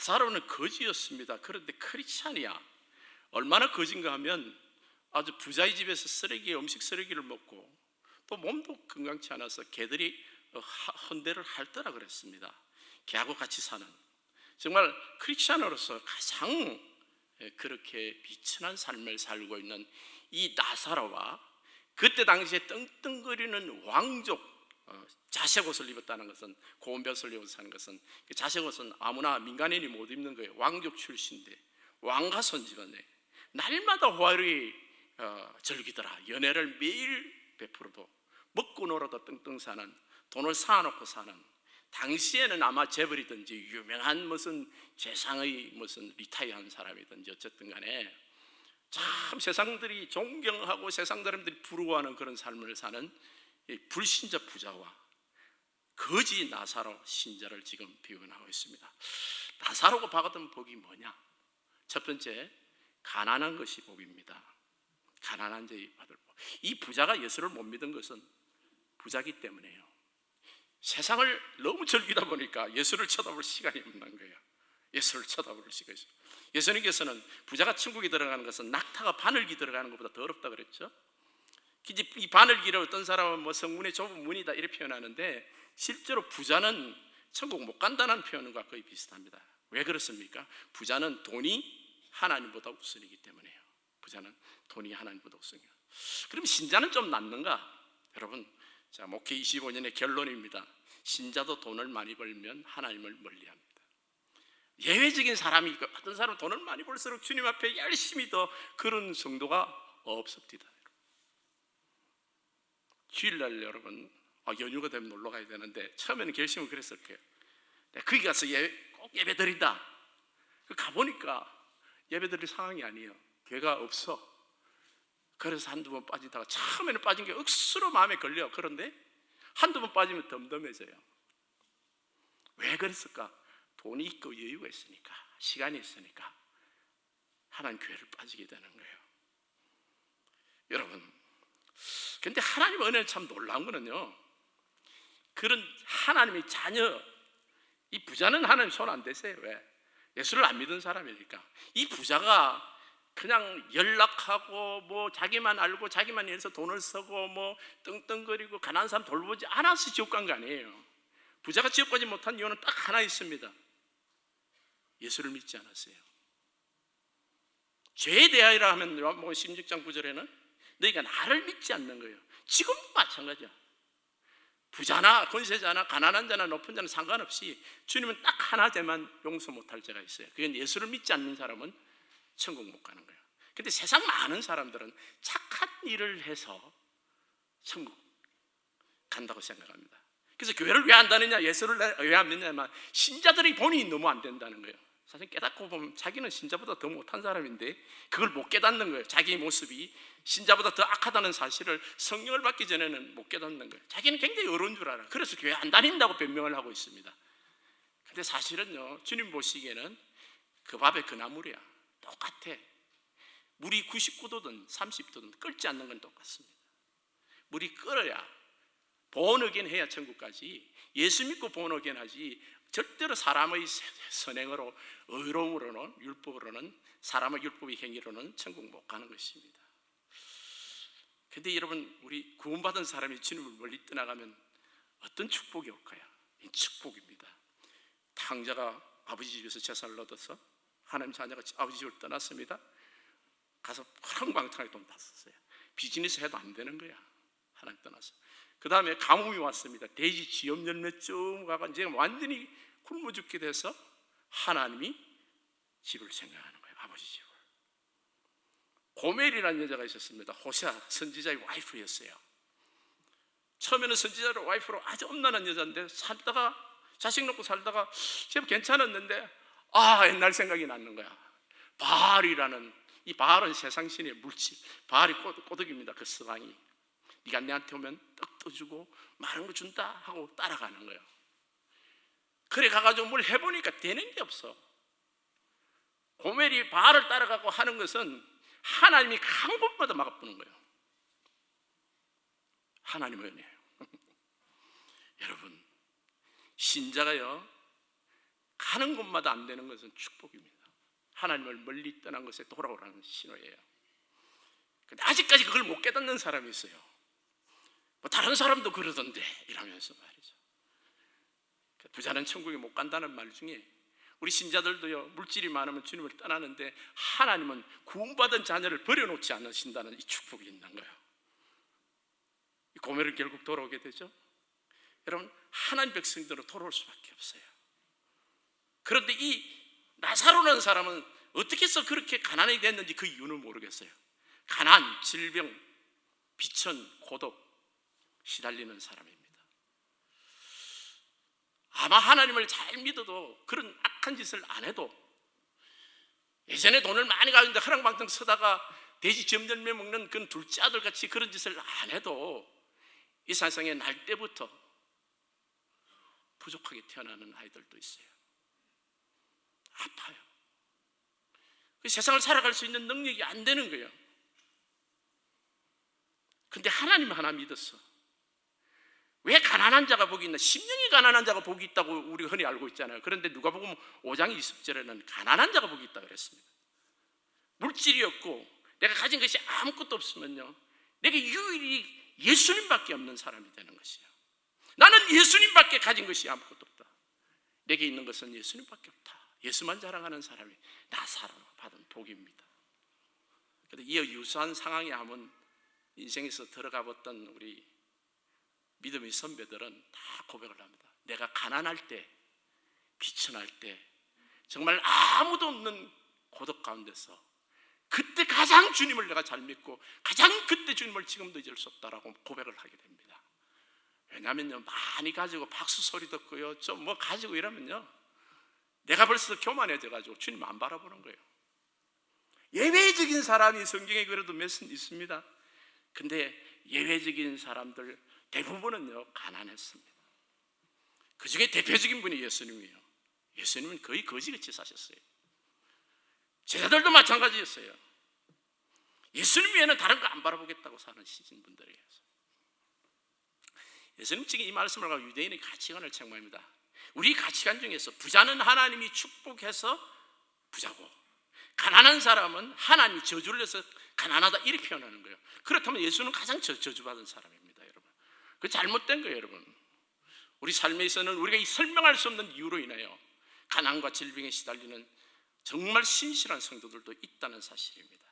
나사로는 거지였습니다. 그런데 크리스찬이야. 얼마나 거진가 하면 아주 부자의 집에서 음식 쓰레기를 먹고 또 몸도 건강치 않아서 개들이 헌대를 핥더라 그랬습니다. 개하고 같이 사는, 정말 크리스찬으로서 가장 그렇게 비천한 삶을 살고 있는 이 나사로와 그때 당시에 떵떵거리는 왕족, 자색 옷을 입었다는 것은, 고운 벼슬 입어서 사는 것은, 그 자색 옷은 아무나 민간인이 못 입는 거예요. 왕족 출신인데 왕가손 집안에 날마다 화요일이 절기더라. 연애를 매일 베풀어도 먹고 놀아도 떵떵 사는, 돈을 쌓아놓고 사는, 당시에는 아마 재벌이든지 유명한 무슨 재상의 무슨 리타이어한 사람이든지 어쨌든 간에 참 세상들이 존경하고 세상 사람들이 부러워하는 그런 삶을 사는 불신자 부자와 거지 나사로 신자를 지금 비교하고 있습니다. 나사로가 받았던 복이 뭐냐? 첫 번째, 가난한 것이 복입니다. 가난한 자의 받을 복. 이 부자가 예수를 못 믿은 것은 부자기 때문에요. 세상을 너무 즐기다 보니까 예수를 쳐다볼 시간이 없는 거예요. 예수를 쳐다볼 시간이 있어요. 예수님께서는 부자가 천국에 들어가는 것은 낙타가 바늘기 들어가는 것보다 더 어렵다 그랬죠. 이 바늘기를 어떤 사람은 뭐 성문의 좁은 문이다 이렇게 표현하는데, 실제로 부자는 천국 못 간다는 표현과 거의 비슷합니다. 왜 그렇습니까? 부자는 돈이 하나님보다 우선이기 때문에요. 부자는 돈이 하나님보다 우선이에요. 그럼 신자는 좀 낫는가? 여러분, 자, 목회 25년의 결론입니다. 신자도 돈을 많이 벌면 하나님을 멀리합니다. 예외적인 사람이 있고, 어떤 사람은 돈을 많이 벌수록 주님 앞에 열심히 더 그런 성도가 없습니다. 주일날 여러분 연휴가 되면 놀러 가야 되는데, 처음에는 결심을 그랬을 거예요. 거기 가서 꼭 예배 드린다. 가보니까 예배 드릴 상황이 아니에요. 교회가 없어. 그래서 한두 번 빠지다가, 처음에는 빠진 게 억수로 마음에 걸려. 그런데 한두 번 빠지면 덤덤해져요. 왜 그랬을까? 돈이 있고 여유가 있으니까, 시간이 있으니까 하나님 교회를 빠지게 되는 거예요. 여러분, 근데 하나님의 은혜는 참 놀라운 거는요, 그런 하나님의 자녀, 이 부자는 하나님 손 안 대세요. 왜? 예수를 안 믿은 사람이니까. 이 부자가 그냥 연락하고 뭐 자기만 알고 자기만 위해서 돈을 쓰고 뭐 떵떵거리고 가난한 사람 돌보지 않아서 지옥 간 거 아니에요. 부자가 지옥 가지 못한 이유는 딱 하나 있습니다. 예수를 믿지 않았어요. 죄에 대하여라 하면 뭐 16장 9절에는 너희가 나를 믿지 않는 거예요. 지금도 마찬가지야. 부자나 권세자나 가난한 자나 높은 자는 상관없이 주님은 딱 하나제만 용서 못할 죄가 있어요. 그건 예수를 믿지 않는 사람은 천국 못 가는 거예요. 근데 세상 많은 사람들은 착한 일을 해서 천국 간다고 생각합니다. 그래서 교회를 왜 안 다니냐, 예수를 왜 안 믿냐면 신자들이 본인이 너무 안 된다는 거예요. 사실 깨닫고 보면 자기는 신자보다 더 못한 사람인데 그걸 못 깨닫는 거예요. 자기 모습이 신자보다 더 악하다는 사실을 성령을 받기 전에는 못 깨닫는 거예요. 자기는 굉장히 어려운 줄 알아요. 그래서 교회 안 다닌다고 변명을 하고 있습니다. 근데 사실은요, 주님 보시기에는 그 밥에 그 나물이야. 똑같아. 물이 99도든 30도든 끓지 않는 건 똑같습니다. 물이 끓어야 본어겐 해야 천국 가지, 예수 믿고 본어겐 하지 절대로 사람의 선행으로, 의로움으로는, 율법으로는, 사람의 율법의 행위로는 천국 못 가는 것입니다. 근데 여러분, 우리 구원받은 사람이 주님을 멀리 떠나가면 어떤 축복이 올까요? 이 축복입니다. 탕자가 아버지 집에서 재산을 얻어서 하나님 자녀가 아버지 집을 떠났습니다. 가서 황방탕하게 돈 다 썼어요. 비즈니스 해도 안 되는 거야. 하나님 떠나서. 그 다음에 가뭄이 왔습니다. 돼지 지염 열매쯤 가가 이제 완전히 굶어 죽게 돼서 하나님이 집을 생각하는 거예요. 아버지 집을. 고멜이라는 여자가 있었습니다. 호세아 선지자의 와이프였어요. 처음에는 선지자의 와이프로 아주 엄난한 여자인데 살다가, 자식 놓고 살다가 제법 괜찮았는데 옛날 생각이 나는 거야. 바알이라는, 이 바알은 세상신의 물질, 바알이 꼬득입니다. 그 서방이 네가 내한테 오면 떡도 주고 많은 거 준다 하고 따라가는 거예요. 그래 가가지고 뭘 해보니까 되는 게 없어. 고멜이 바알을 따라가고 하는 것은 하나님이 한 곳마다 막아보는 거예요. 하나님의 은혜예요. 여러분, 신자가요 가는 곳마다 안 되는 것은 축복입니다. 하나님을 멀리 떠난 것에 돌아오라는 신호예요. 근데 아직까지 그걸 못 깨닫는 사람이 있어요. 뭐 다른 사람도 그러던데 이러면서 말이죠. 부자는 천국에 못 간다는 말 중에 우리 신자들도요, 물질이 많으면 주님을 떠나는데 하나님은 구원받은 자녀를 버려놓지 않으신다는 이 축복이 있는 거예요. 이 고멜은 결국 돌아오게 되죠. 여러분, 하나님 백성들은 돌아올 수밖에 없어요. 그런데 이 나사로라는 사람은 어떻게 해서 그렇게 가난이 됐는지 그 이유는 모르겠어요. 가난, 질병, 비천, 고독 시달리는 사람입니다. 아마 하나님을 잘 믿어도 그런 악한 짓을 안 해도, 예전에 돈을 많이 가졌는데 허랑방탕 서다가 돼지 점절매 먹는 그런 둘째 아들 같이 그런 짓을 안 해도 이 세상에 날 때부터 부족하게 태어나는 아이들도 있어요. 아파요. 그 세상을 살아갈 수 있는 능력이 안 되는 거예요. 근데 하나님 하나 믿었어. 왜 가난한 자가 복이 있나? 심령이 가난한 자가 복이 있다고 우리가 흔히 알고 있잖아요. 그런데 누가복음 5장 20절에는 가난한 자가 복이 있다고 그랬습니다. 물질이 없고 내가 가진 것이 아무것도 없으면요, 내게 유일히 예수님밖에 없는 사람이 되는 것이에요. 나는 예수님밖에 가진 것이 아무것도 없다. 내게 있는 것은 예수님밖에 없다. 예수만 자랑하는 사람이 나사로 받은 복입니다. 그런데 이 유사한 상황에 하면 인생에서 들어가 봤던 우리 믿음의 선배들은 다 고백을 합니다. 내가 가난할 때, 비천할 때, 정말 아무도 없는 고독 가운데서 그때 가장 주님을 내가 잘 믿고 가장 그때 주님을 지금도 잊을 수 없다라고 고백을 하게 됩니다. 왜냐하면요, 많이 가지고 박수 소리 듣고요, 좀 뭐 가지고 이러면요, 내가 벌써 교만해져가지고 주님 안 바라보는 거예요. 예외적인 사람이 성경에 그래도 몇은 있습니다. 근데 예외적인 사람들 대부분은요, 가난했습니다. 그 중에 대표적인 분이 예수님이에요. 예수님은 거의 거지같이 사셨어요. 제자들도 마찬가지였어요. 예수님 외에는 다른 거 안 바라보겠다고 사는 시신분들이에요. 예수님 지금 이 말씀을 가지고 유대인의 가치관을 책망합니다. 우리 가치관 중에서 부자는 하나님이 축복해서 부자고, 가난한 사람은 하나님이 저주를 해서 가난하다, 이렇게 표현하는 거예요. 그렇다면 예수는 가장 저주받은 사람입니다, 여러분. 그 잘못된 거예요, 여러분. 우리 삶에서는 우리가 이 설명할 수 없는 이유로 인하여 가난과 질병에 시달리는 정말 신실한 성도들도 있다는 사실입니다.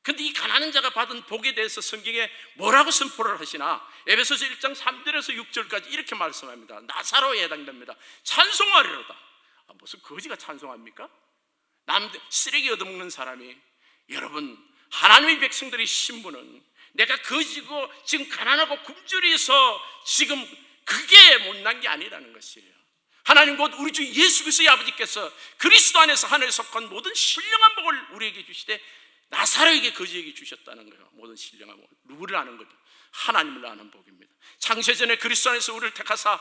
그런데 이 가난한 자가 받은 복에 대해서 성경에 뭐라고 선포를 하시나? 에베소서 1장 3절에서 6절까지 이렇게 말씀합니다. 나사로에 해당됩니다. 찬송하리로다. 무슨 거지가 찬송합니까? 남들 쓰레기 얻어먹는 사람이, 여러분, 하나님의 백성들의 신분은 내가 거지고 지금 가난하고 굶주려서 지금 그게 못난 게 아니라는 것이에요. 하나님 곧 우리 주 예수 그리스도의 아버지께서 그리스도 안에서 하늘에 속한 모든 신령한 복을 우리에게 주시되 나사로에게 거지에게 주셨다는 거예요. 모든 신령한 복. 누구를 아는 거죠? 하나님을 아는 복입니다. 창세전에 그리스도 안에서 우리를 택하사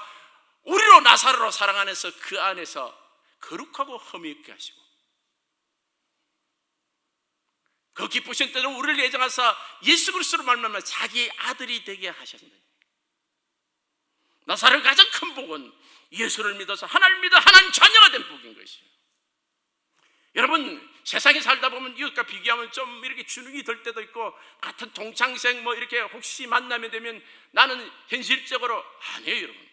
우리로 나사로로 사랑 안에서 그 안에서 거룩하고 흠이 없게 하시고, 그 기쁘신 때로 우리를 예정하사 예수 그리스도로 말미암아 자기의 아들이 되게 하셨느니, 나사로의 가장 큰 복은 예수를 믿어서 하나님을 믿어 하나님 자녀가 된 복인 것이에요. 여러분, 세상에 살다 보면 이웃과 비교하면 좀 이렇게 주눅이 들 때도 있고, 같은 동창생 뭐 이렇게 혹시 만나면 되면 나는 현실적으로 아니에요, 여러분.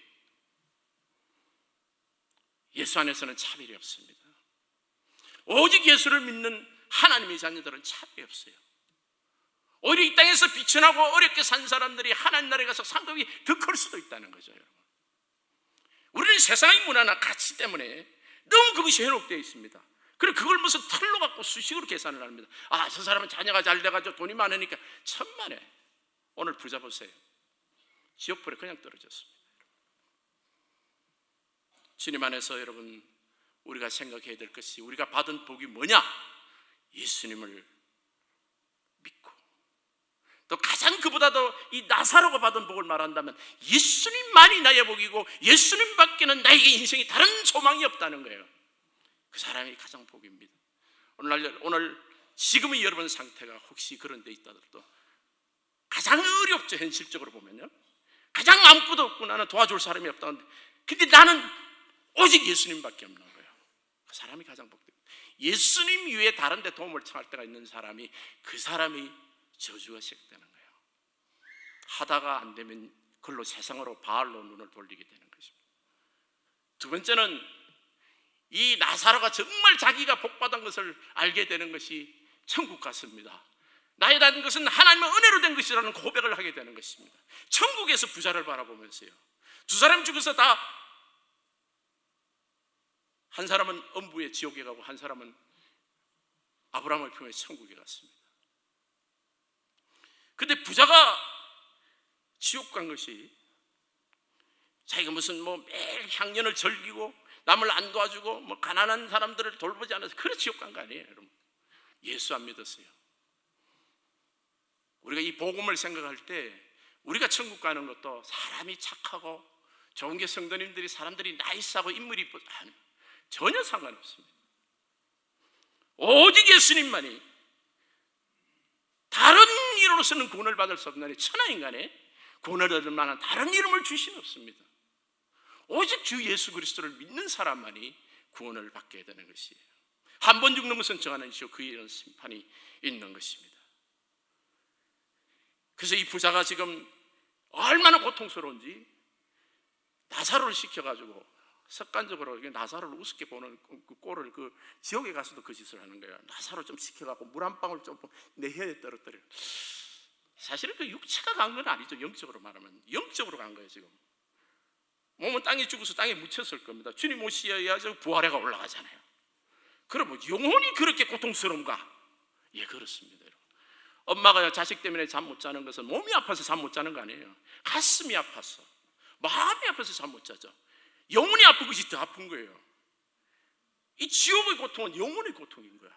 예수 안에서는 차별이 없습니다. 오직 예수를 믿는 하나님의 자녀들은 차별이 없어요. 오히려 이 땅에서 비천하고 어렵게 산 사람들이 하나님 나라에 가서 상급이 더 클 수도 있다는 거죠, 여러분. 우리는 세상의 문화나 가치 때문에 너무 그것이 현혹되어 있습니다. 그리고 그걸 무슨 틀로 갖고 수식으로 계산을 합니다. 아, 저 사람은 자녀가 잘 돼가지고 돈이 많으니까. 천만에 오늘 부자 보세요. 지옥불에 그냥 떨어졌습니다. 주님 안에서 여러분, 우리가 생각해야 될 것이, 우리가 받은 복이 뭐냐? 예수님을 믿고, 또 가장 그보다도 이 나사로가 받은 복을 말한다면 예수님만이 나의 복이고 예수님밖에는 나에게 인생이 다른 소망이 없다는 거예요. 그 사람이 가장 복입니다. 오늘 지금의 여러분 상태가 혹시 그런 데 있다더라도 가장 어렵죠. 현실적으로 보면요, 가장 아무것도 없고 나는 도와줄 사람이 없다는데, 근데 나는 오직 예수님밖에 없는 거예요. 그 사람이 가장 복된. 예수님 위에 다른 데 도움을 청할 때가 있는 사람이, 그 사람이 저주가 시작되는 거예요. 하다가 안 되면 그걸로 세상으로, 바알로 눈을 돌리게 되는 것입니다. 두 번째는 이 나사로가 정말 자기가 복받은 것을 알게 되는 것이 천국 갔습니다. 나에 대한 것은 하나님의 은혜로 된 것이라는 고백을 하게 되는 것입니다. 천국에서 부자를 바라보면서요, 두 사람 중에서 다, 한 사람은 음부의 지옥에 가고 한 사람은 아브라함의 품에 천국에 갔습니다. 근데 부자가 지옥 간 것이, 자기가 무슨 매일 향년을 즐기고 남을 안 도와주고 가난한 사람들을 돌보지 않아서 그래 지옥 간 거 아니에요, 여러분. 예수 안 믿었어요. 우리가 이 복음을 생각할 때 우리가 천국 가는 것도 사람이 착하고 좋은 게 성도님들이, 사람들이 나이스하고 인물이 이쁘고 전혀 상관없습니다. 오직 예수님만이 다른 이름으로서는 구원을 받을 수 없나니 천하인간에 구원을 얻을 만한 다른 이름을 주신 없습니다. 오직 주 예수 그리스도를 믿는 사람만이 구원을 받게 되는 것이에요. 한 번 죽는 것은 정하는 시요 그 일은 심판이 있는 것입니다. 그래서 이 부자가 지금 얼마나 고통스러운지 나사로를 시켜가지고 습관적으로 나사로를 우습게 보는 그 꼴을, 그 지옥에 가서도 그 짓을 하는 거예요. 나사로 좀 시켜갖고 물 한 방울 좀 내 혀에 떨어뜨려요. 사실은 그 육체가 간 건 아니죠. 영적으로 말하면 영적으로 간 거예요. 지금 몸은 땅에 죽어서 땅에 묻혔을 겁니다. 주님 오시어야 부활해가 올라가잖아요. 그럼 영혼이 그렇게 고통스러운가? 예, 그렇습니다. 엄마가 자식 때문에 잠 못 자는 것은 몸이 아파서 잠 못 자는 거 아니에요. 가슴이 아파서, 마음이 아파서 잠 못 자죠. 영혼이 아픈 것이 더 아픈 거예요. 이 지옥의 고통은 영혼의 고통인 거야.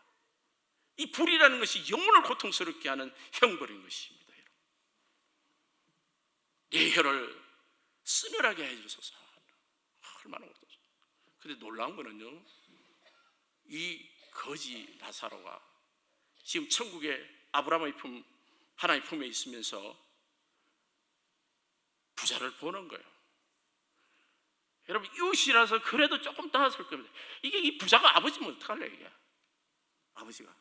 이 불이라는 것이 영혼을 고통스럽게 하는 형벌인 것입니다. 내 혀를 쓰늘하게 해주소서. 얼마나 고통스러워. 근데 놀라운 거는요, 이 거지 나사로가 지금 천국에 아브라함의 품, 하나님의 품에 있으면서 부자를 보는 거예요. 여러분, 이웃이라서 그래도 조금 따랐을 겁니다. 이게 이 부자가 아버지면 어떡할래, 이게? 아버지가.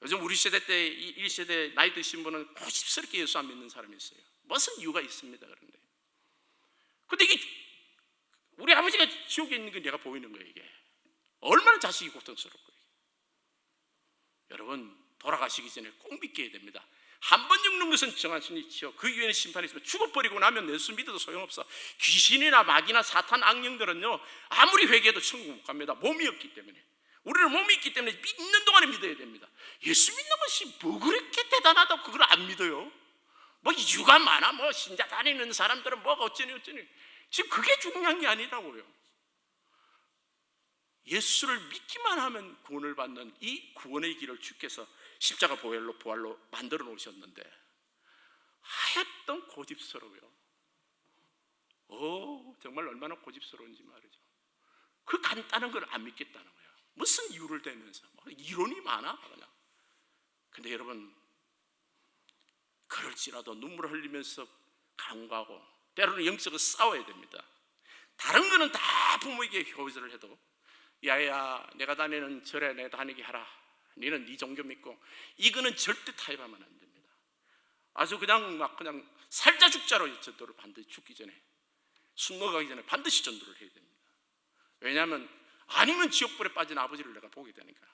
요즘 우리 세대 때, 1세대 나이 드신 분은 고집스럽게 예수 안 믿는 사람이 있어요. 무슨 이유가 있습니다, 그런데. 근데 이게, 우리 아버지가 지옥에 있는 게 내가 보이는 거예요, 이게. 얼마나 자식이 고통스럽고요. 여러분, 돌아가시기 전에 꼭 믿게 해야 됩니다. 한 번 죽는 것은 정하신 이치요 그 이후에는 심판이 있으면, 죽어버리고 나면 예수 믿어도 소용없어. 귀신이나 마귀나 사탄 악령들은요, 아무리 회개해도 천국 못 갑니다. 몸이 없기 때문에. 우리는 몸이 있기 때문에 믿는 동안에 믿어야 됩니다. 예수 믿는 것이 뭐 그렇게 대단하다고 그걸 안 믿어요? 뭐 이유가 많아. 뭐 신자 다니는 사람들은 뭐가 어쩌니. 지금 그게 중요한 게 아니라고요. 예수를 믿기만 하면 구원을 받는 이 구원의 길을 주께서 십자가 부활로 만들어 놓으셨는데, 하였던 고집스러워요. 정말 얼마나 고집스러운지 말이죠. 그 간단한 걸 안 믿겠다는 거예요. 무슨 이유를 대면서 이론이 많아 그냥. 근데 여러분, 그럴지라도 눈물을 흘리면서 간구하고, 때로는 영적으로 싸워야 됩니다. 다른 거는 다 부모에게 효자를 해도, 야야 내가 다니는 절에 내 다니게 하라, 너는 네 종교 믿고, 이거는 절대 타협하면 안 됩니다. 아주 그냥 살자 죽자로 전도를 반드시, 죽기 전에, 숨 넘어가기 전에 반드시 전도를 해야 됩니다. 왜냐하면 아니면 지옥불에 빠진 아버지를 내가 보게 되니까.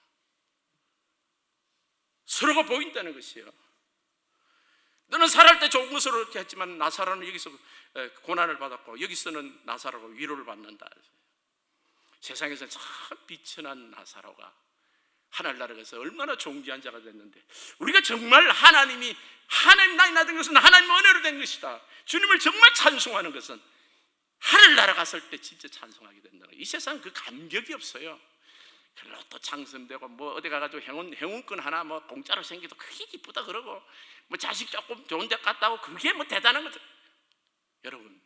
서로가 보인다는 것이에요. 너는 살아갈 때 좋은 것으로 이렇게 했지만 나사로는 여기서 고난을 받았고, 여기서는 나사로가 위로를 받는다. 세상에서 참 비천한 나사로가 하늘나라에 가서 얼마나 존귀한 자가 됐는데, 우리가 정말 하나님 나이 나된 것은 하나님 은혜로 된 것이다, 주님을 정말 찬송하는 것은 하늘나라 갔을 때 진짜 찬송하게 된다. 이 세상은 그 감격이 없어요. 로또 당선되고 뭐 어디 가가지고 행운권 하나 뭐 공짜로 생기도 그게 기쁘다 그러고, 뭐 자식 조금 좋은 데 갔다 오고, 그게 뭐 대단한 거죠. 여러분,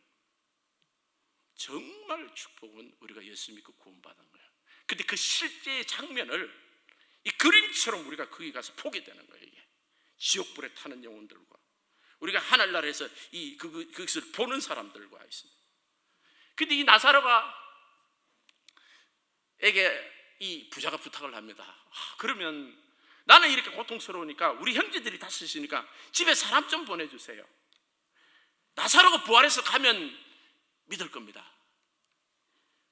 정말 축복은 우리가 예수 믿고 구원받은 거예요. 근데 그 실제의 장면을 이 그림처럼 우리가 거기 가서 보게 되는 거예요. 이게 지옥불에 타는 영혼들과 우리가 하늘나라에서 그것을 보는 사람들과 있습니다. 근데 이 나사로가 에게 이 부자가 부탁을 합니다. 그러면 나는 이렇게 고통스러우니까 우리 형제들이 다 쓰시니까 집에 사람 좀 보내주세요. 나사로가 부활해서 가면 믿을 겁니다.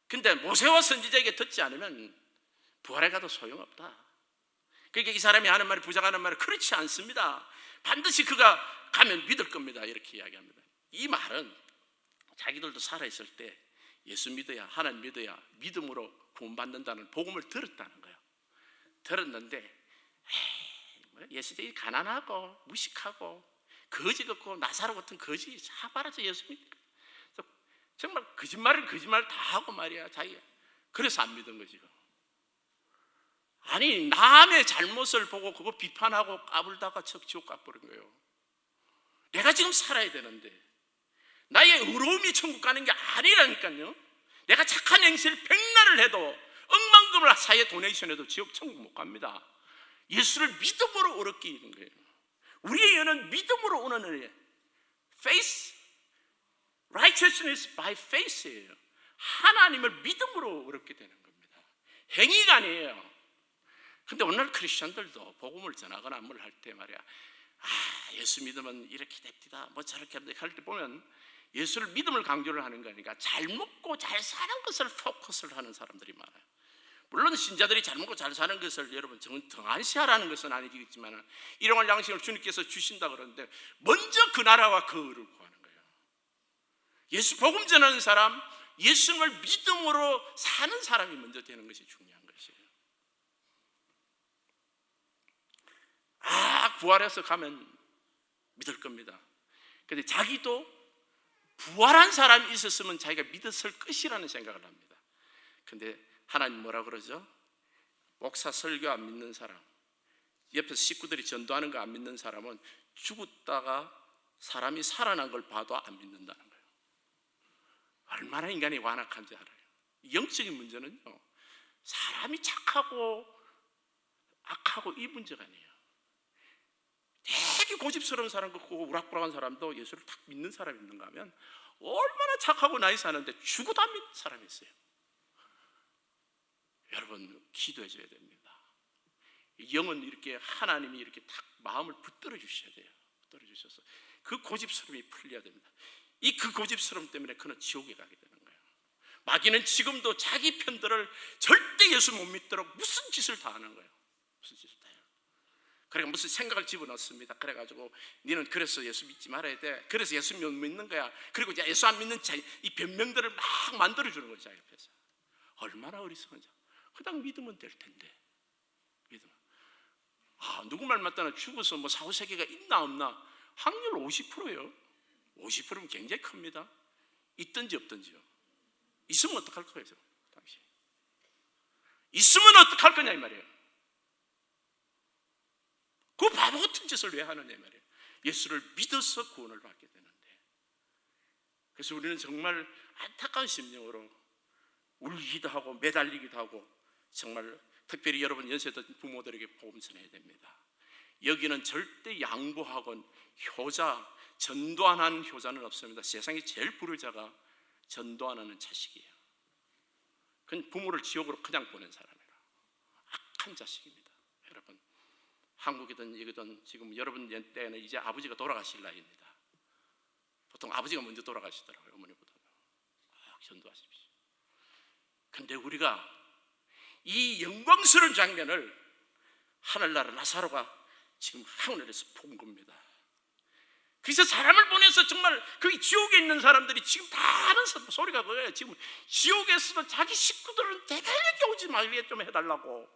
근데 모세와 선지자에게 듣지 않으면 부활해 가도 소용없다. 그러니까 이 사람이 하는 말이, 부자가 하는 말이 그렇지 않습니다. 반드시 그가 가면 믿을 겁니다. 이렇게 이야기합니다. 이 말은 자기들도 살아있을 때 예수 믿어야, 하나님 믿어야 믿음으로 구원받는다는 복음을 들었다는 거예요. 들었는데 예수들이 가난하고 무식하고 거지 같고 나사로 같은 거지 사발아서 예수 믿고 정말 거짓말 다 하고 말이야 자기가. 그래서 안 믿은 거지. 아니 남의 잘못을 보고 그거 비판하고 까불다가 지옥 가버린 거예요. 내가 지금 살아야 되는데 나의 의로움이 천국 가는 게 아니라니까요. 내가 착한 행실을 백날을 해도 억만금을 사회 도네이션해도 천국 못 갑니다. 예수를 믿음으로 얻게 되는 거예요. 우리의 연은 믿음으로 오는 은혜. Faith, righteousness by faith예요. 하나님을 믿음으로 얻게 되는 겁니다. 행위가 아니에요. 근데 오늘 크리스천들도 복음을 전하거나 뭘 할 때 말이야, 예수 믿으면 이렇게 됩니다, 뭐 저렇게 할 때 보면 예수를 믿음을 강조를 하는 거니까 잘 먹고 잘 사는 것을 포커스를 하는 사람들이 많아요. 물론 신자들이 잘 먹고 잘 사는 것을 여러분 등한시하라는 것은 아니겠지만 일용할 양식을 주님께서 주신다 그러는데 먼저 그 나라와 그 의를 구하는 거예요. 예수 복음 전하는 사람, 예수를 믿음으로 사는 사람이 먼저 되는 것이 중요한 것이에요. 부활해서 가면 믿을 겁니다. 근데 자기도 부활한 사람이 있었으면 자기가 믿었을 것이라는 생각을 합니다. 근데 하나님 뭐라 그러죠? 목사 설교 안 믿는 사람, 옆에서 식구들이 전도하는 거 안 믿는 사람은 죽었다가 사람이 살아난 걸 봐도 안 믿는다는 거예요. 얼마나 인간이 완악한지 알아요. 영적인 문제는요, 사람이 착하고 악하고 이 문제가 아니에요. 되게 고집스러운 사람 같고 우락부락한 사람도 예수를 딱 믿는 사람이 있는가 하면 얼마나 착하고 나이 사는데 죽어도 안 믿는 사람이 있어요. 여러분 기도해 줘야 됩니다. 영은 이렇게 하나님이 이렇게 딱 마음을 붙들어 주셔야 돼요. 붙들어 주셔서 그 고집스러움이 풀려야 됩니다. 그 고집스러움 때문에 그는 지옥에 가게 되는 거예요. 마귀는 지금도 자기 편들을 절대 예수 못 믿도록 무슨 짓을 다 하는 거예요. 무슨 짓을 다 해요. 그러니까 무슨 생각을 집어넣습니다. 그래가지고 너는 그래서 예수 믿지 말아야 돼. 그래서 예수 못 믿는 거야. 그리고 이제 예수 안 믿는 이 변명들을 막 만들어주는 거죠. 자기 옆에서. 얼마나 어리석은지. 그냥 믿으면 될 텐데. 믿으면. 누구 말 맞다나 죽어서 뭐 사후세계가 있나 없나 확률 50%예요. 50%면 굉장히 큽니다. 있든지 없든지요. 있으면 어떡할 거예요, 당신? 있으면 어떡할 거냐 이 말이에요. 그 바보 같은 짓을 왜 하느냐 이 말이에요. 예수를 믿어서 구원을 받게 되는데. 그래서 우리는 정말 안타까운 심령으로 울기도 하고 매달리기도 하고 정말 특별히 여러분 연세든 부모들에게 복음 전해야 됩니다. 여기는 절대 양보하건 효자, 전도 안 하는 효자는 없습니다. 세상에 제일 불효자가 전도 안 하는 자식이에요. 그건 부모를 지옥으로 그냥 보낸 사람이라. 악한 자식입니다. 여러분 한국이든 여기든 지금 여러분 때는 이제 아버지가 돌아가실 나이입니다. 보통 아버지가 먼저 돌아가시더라고요. 어머니보다는. 전도하십시오. 근데 우리가 이 영광스러운 장면을 하늘나라 나사로가 지금 하늘에서 본 겁니다. 그래서 사람을 보내서 정말 그 지옥에 있는 사람들이 지금 다 하는 소리가 그거예요. 지금 지옥에서도 자기 식구들은 대단하게 오지 말게 좀 해달라고.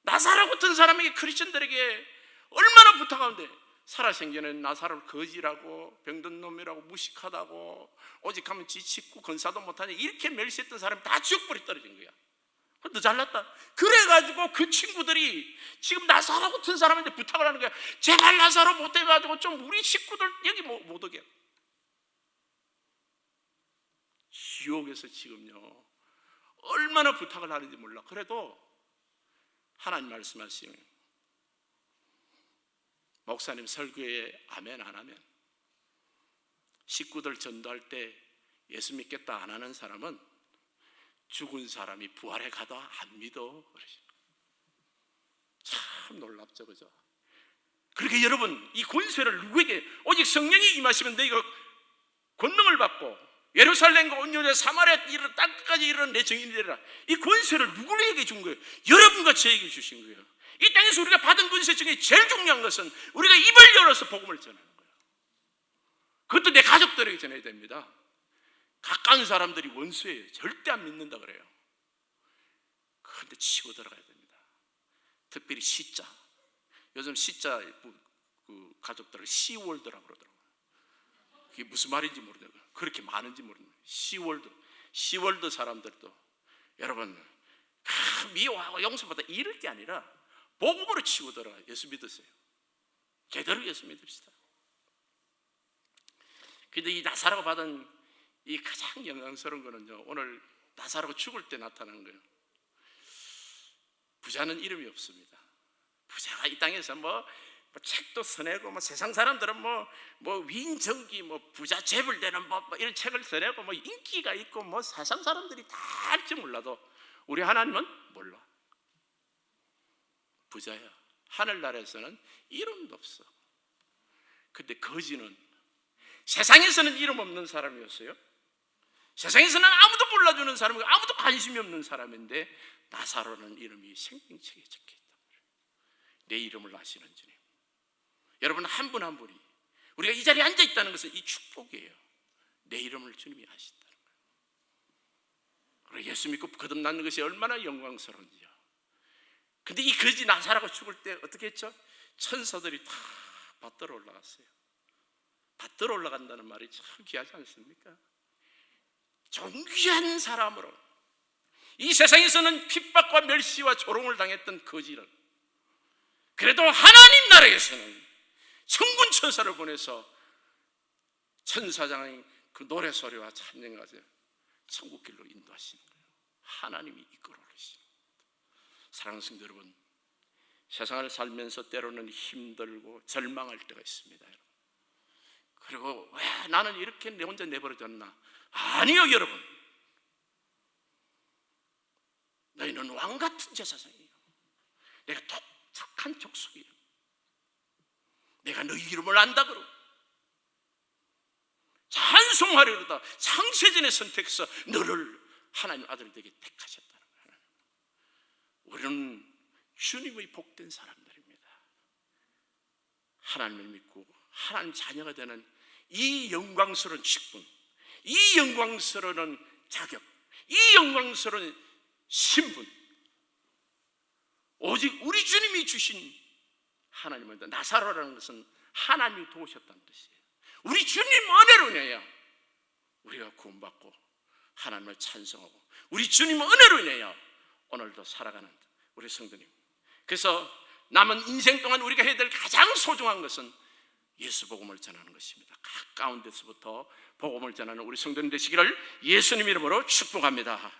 나사로 같은 사람에게 크리스천들에게 얼마나 부탁하는데 살아생전에 나사로를 거지라고 병든 놈이라고 무식하다고 오직 하면 지 식구 건사도 못하냐 이렇게 멸시했던 사람이 다 지옥불에 떨어진 거야. 너 잘났다. 그래가지고 그 친구들이 지금 나사로 같은 사람한테 부탁을 하는 거야. 제발 나사로 못해가지고 좀 우리 식구들 여기 못 오게. 지옥에서 지금요 얼마나 부탁을 하는지 몰라. 그래도 하나님 말씀하시면 목사님 설교에 아멘 안 하면 식구들 전도할 때 예수 믿겠다 안 하는 사람은 죽은 사람이 부활해 가도 안 믿어. 참 놀랍죠, 그죠? 그렇게 여러분, 이 권세를 누구에게, 오직 성령이 임하시면 너희가 권능을 받고 예루살렘과 온 유대 사마리아 이르러 땅까지 이르러 내 증인이 되리라. 이 권세를 누구에게 준 거예요? 여러분과 저에게 주신 거예요. 이 땅에서 우리가 받은 권세 중에 제일 중요한 것은 우리가 입을 열어서 복음을 전하는 거예요. 그것도 내 가족들에게 전해야 됩니다. 가까운 사람들이 원수예요. 절대 안 믿는다 그래요. 그런데 치고 들어가야 됩니다. 특별히 시자. 요즘 시자 그 가족들을 시월드라고 그러더라고요. 그게 무슨 말인지 모르겠어요. 그렇게 많은지 모르겠어요. 시월드 사람들도 여러분 미워하고 용서받아 이럴 게 아니라 복음으로 치고 들어가요. 예수 믿으세요. 제대로 예수 믿읍시다. 근데 이 나사로가 받은 이 가장 영광스러운 거는요, 오늘 나사로가 죽을 때 나타나는 거예요. 부자는 이름이 없습니다. 부자가 이 땅에서 뭐 책도 써내고 세상 사람들은 위인전기 부자 재벌되는 이런 책을 써내고 인기가 있고 세상 사람들이 다 할지 몰라도 우리 하나님은 몰라. 부자야. 하늘나라에서는 이름도 없어. 근데 거지는 세상에서는 이름 없는 사람이었어요. 세상에서는 아무도 몰라주는 사람이고 아무도 관심이 없는 사람인데 나사로는 이름이 생명책에 적혀있단 말이에요. 내 이름을 아시는 주님. 여러분 한 분 한 분이 우리가 이 자리에 앉아있다는 것은 이 축복이에요. 내 이름을 주님이 아신다는 거예요. 예수 믿고 거듭나는 것이 얼마나 영광스러운지요. 근데 이 거지 나사로가 죽을 때 어떻게 했죠? 천사들이 다 받들어 올라갔어요. 받들어 올라간다는 말이 참 귀하지 않습니까? 존귀한 사람으로 이 세상에서는 핍박과 멸시와 조롱을 당했던 거지를 그래도 하나님 나라에서는 천군 천사를 보내서 천사장의 그 노래소리와 찬양까지 천국길로 인도하시는 거예요. 하나님이 이끌어 오시는 겁니다. 사랑하는 성도 여러분, 세상을 살면서 때로는 힘들고 절망할 때가 있습니다. 그리고 왜 나는 이렇게 내 혼자 내버려졌나? 아니요, 여러분. 너희는 왕같은 제사장이에요. 내가 독특한 족속이에요. 내가 너희 이름을 안다 그러고 찬송하려다 창세전에 선택해서 너를 하나님 아들 되게 택하셨다는 거예요. 우리는 주님의 복된 사람들입니다. 하나님을 믿고 하나님 자녀가 되는 이 영광스러운 직분, 이 영광스러운 자격, 이 영광스러운 신분, 오직 우리 주님이 주신 하나님입니다. 나사로라는 것은 하나님이 도우셨다는 뜻이에요. 우리 주님 은혜로 인하여 우리가 구원받고 하나님을 찬송하고 우리 주님 은혜로 인하여 오늘도 살아가는 우리 성도님. 그래서 남은 인생 동안 우리가 해야 될 가장 소중한 것은 예수 복음을 전하는 것입니다. 가까운 데서부터 복음을 전하는 우리 성도님 되시기를 예수님 이름으로 축복합니다.